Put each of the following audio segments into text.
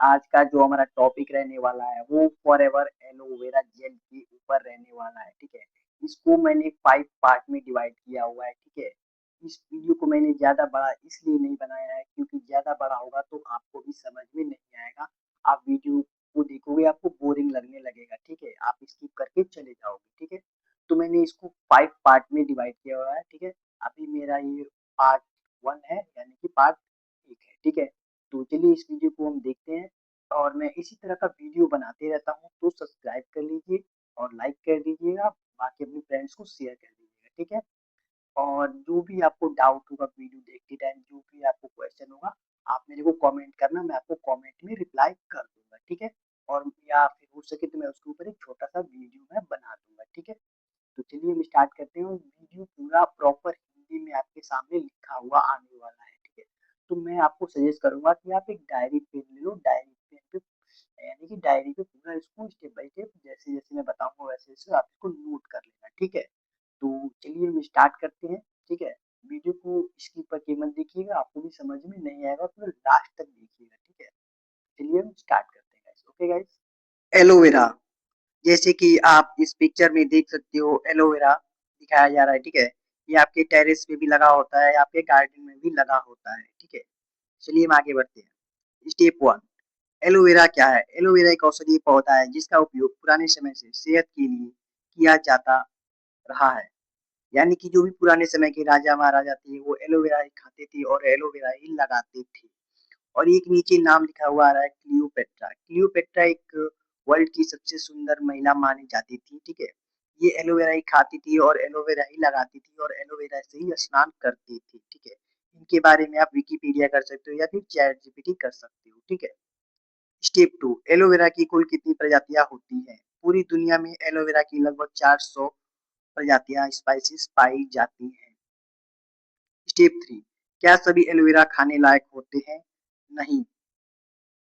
आज का जो हमारा टॉपिक रहने वाला है वो फॉरएवर एलोवेरा जेल के ऊपर रहने वाला है, ठीक है। इसको मैंने 5 पार्ट में डिवाइड किया हुआ है, ठीक है। इस वीडियो को मैंने ज़्यादा बड़ा इसलिए नहीं बनाया है क्योंकि ज़्यादा बड़ा होगा तो आपको भी समझ में नहीं आएगा। आप वीडियो को देखोगे आपको बोरिंग लगने लगेगा, ठीक है। आप स्किप करके चले जाओगे, ठीक है। तो मैंने इसको 5 पार्ट में डिवाइड किया हुआ है, ठीक है। अभी मेरा ये पार्ट 1 है यानी कि पार्ट 1 है, ठीक है। तो चलिए इस वीडियो को हम देखते हैं और मैं इसी तरह का वीडियो बनाते रहता हूँ, तो सब्सक्राइब कर लीजिए और लाइक कर दीजिएगा, बाकी अपने फ्रेंड्स को शेयर कर दीजिएगा, ठीक है। और जो भी आपको डाउट होगा वीडियो देखते टाइम, जो भी आपको क्वेश्चन होगा, आप मेरे को कमेंट करना, मैं आपको कमेंट में रिप्लाई कर दूंगा, ठीक है। और या फिर हो सके तो मैं उसके ऊपर एक छोटा सा वीडियो मैं बना दूंगा, ठीक है। तो चलिए हम स्टार्ट करते हैं। वीडियो पूरा प्रॉपर हिंदी में आपके सामने लिखा हुआ आने वाला है, ठीक है। तो मैं आपको सजेस्ट करूंगा कि आप एक डायरी पेन ले लो, डायरी पेन पे यानी कि डायरी पे पूरा इसको स्टेप बाय स्टेप जैसे जैसे मैं बताऊंगा वैसे वैसे आप इसको नोट कर लेना, ठीक है। तो चलिए हम स्टार्ट करते हैं, ठीक है। वीडियो को स्किप करके मत देखिएगा, आपको भी समझ में नहीं आएगा तो लास्ट तक देखिएगा, ठीक है। चलिए हम स्टार्ट करते हैं गाइस, ओके गाइस। एलोवेरा, जैसे कि आप इस पिक्चर में देख सकते हो एलोवेरा दिखाया जा रहा है, ठीक है। ये आपके टेरेस पे भी लगा होता है, आपके गार्डन में भी लगा होता है, ठीक है। चलिए हम आगे बढ़ते हैं। स्टेप 1, एलोवेरा क्या है? एलोवेरा एक औषधीय पौधा है जिसका उपयोग पुराने समय से सेहत के लिए किया जाता रहा है। यानी कि जो भी पुराने समय के राजा महाराजा थे वो एलोवेरा ही खाते थे और एलोवेरा ही लगाते थे। और एक नीचे नाम लिखा हुआ आ रहा है क्लियोपेट्रा। क्लियोपेट्रा एक वर्ल्ड की सबसे सुंदर महिला मानी जाती थी, ठीक है। ये एलोवेरा ही खाती थी और एलोवेरा ही लगाती थी और एलोवेरा से ही स्नान करती थी, ठीक है। इनके बारे में आप विकिपीडिया कर सकते हो या फिर चैट जीपीटी कर सकते हो, ठीक है। स्टेप 2, एलोवेरा की कुल कितनी प्रजातियां होती हैं? पूरी दुनिया में एलोवेरा की लगभग 400 प्रजातियां स्पाइसीज पाई जाती हैं। स्टेप 3, क्या सभी एलोवेरा खाने लायक होते हैं? नहीं,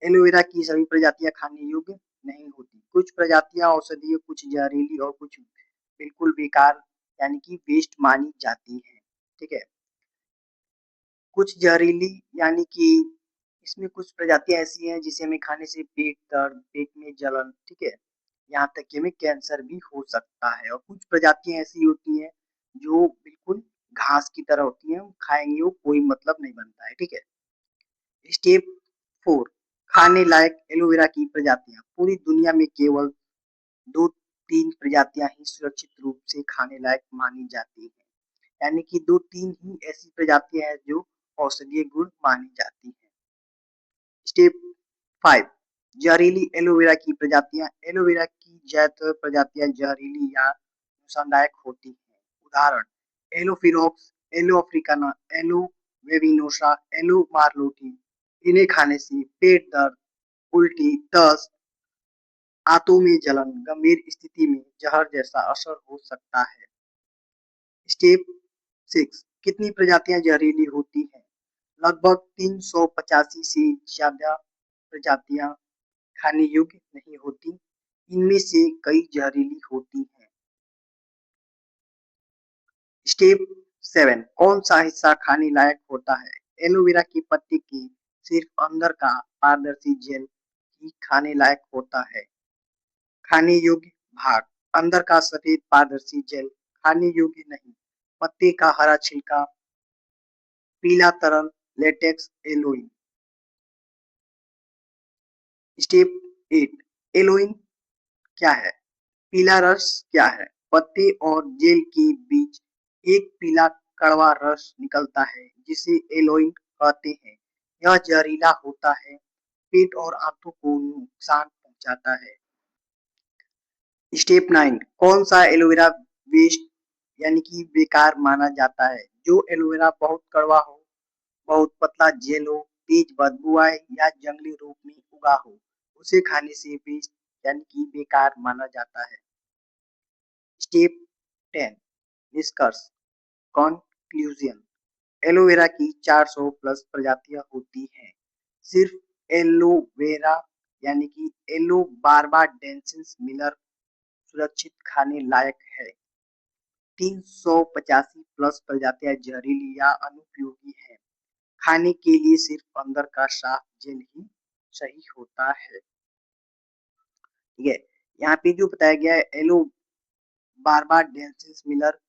एलोवेरा की सभी प्रजातियां खाने योग्य नहीं होती। कुछ प्रजातियां औषधीय, कुछ जहरीली और कुछ बिल्कुल बेकार यानी कि वेस्ट मानी जाती हैं, ठीक है। कुछ जहरीली यानी कि इसमें कुछ प्रजातियां ऐसी हैं जिसे हमें खाने से पेट दर्द, पेट में जलन, ठीक है, यहाँ तक कि हमें कैंसर भी हो सकता है। और कुछ प्रजातियां ऐसी होती हैं जो बिल्कुल घास की तरह होती हैं, खाएंगे वो कोई मतलब नहीं बनता है, ठीक है। स्टेप 4, खाने लायक एलोवेरा की प्रजातियां। पूरी दुनिया में केवल 2-3 प्रजातियां ही सुरक्षित रूप से खाने लायक मानी जाती हैं। यानी कि 2-3 ही ऐसी प्रजातियां हैं जो औषधीय गुण मानी जाती हैं। स्टेप 5, जहरीली एलोवेरा की प्रजातियां। एलोवेरा की ज्यादातर प्रजातियां जहरीली या नुकसानदायक होती हैं। उदाहरण, एलोफिरोक्स, एलो अफ्रीकाना, एलो वेविनोसा, एलो मार्लोटी। इन्हें खाने से पेट दर्द, उल्टी, दस्त, आंतों में जलन, गंभीर स्थिति में जहर जैसा असर हो सकता है। स्टेप 6, कितनी प्रजातियां जहरीली होती हैं? लगभग 385 से ज्यादा प्रजातियां खाने योग्य नहीं होती। इनमें से कई जहरीली होती हैं। स्टेप 7, कौन सा हिस्सा खाने लायक होता है? एलोवेरा की पत्ती की सिर्फ अंदर का पारदर्शी जेल ही खाने लायक होता है। खाने योग्य भाग, अंदर का सफेद पारदर्शी जेल खाने योग्य नहीं। पत्ते का हरा छिलका, पीला तरल लेटेक्स एलोइन। स्टेप 8, एलोइन क्या है? पीला रस क्या है? पत्ते और जेल के बीच एक पीला कड़वा रस निकलता है जिसे एलोइन कहते हैं। यह जहरीला होता है, पेट और आंतों को नुकसान पहुंचाता है। स्टेप 9, कौन सा एलोवेरा वेस्ट यानी कि बेकार माना जाता है? जो एलोवेरा बहुत कड़वा हो, बहुत पतला जेल हो, तेज बदबू आए या जंगली रूप में उगा हो, उसे खाने से वेस्ट यानी कि बेकार माना जाता है। स्टेप 10, निष्कर्ष, कंक्लूजन। एलोवेरा की 400 प्लस प्रजातियां होती हैं। सिर्फ एलोवेरा यानी कि एलो बार्बाडेंसिस मिलर सुरक्षित खाने लायक है। 385 प्लस प्रजातियां जहरीली या अनुपयोगी हैं। खाने के लिए सिर्फ अंदर का साफ जेल ही सही होता है। ठीक है, यहाँ पे जो बताया गया है एलो बारबा डेंसिस मिलर,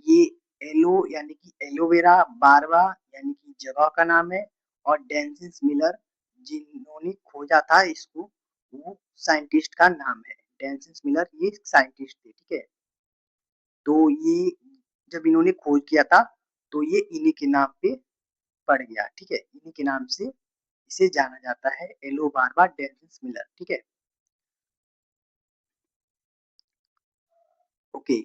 ये एलो यानी कि एलोवेरा, बारबा यानी कि जगह का नाम है, और डेंसिस मिलर जिन्होंने खोजा था इसको, वो साइंटिस्ट का नाम है। डेंसिस मिलर ये साइंटिस्ट थे, ठीक है। तो ये जब इन्होंने खोज किया था तो ये इन्हीं के नाम पे पड़ गया, ठीक है, इन्हीं के नाम से इसे जाना जाता है, एलो बारबा डेंसिस मिलर, ठीक है। ओके,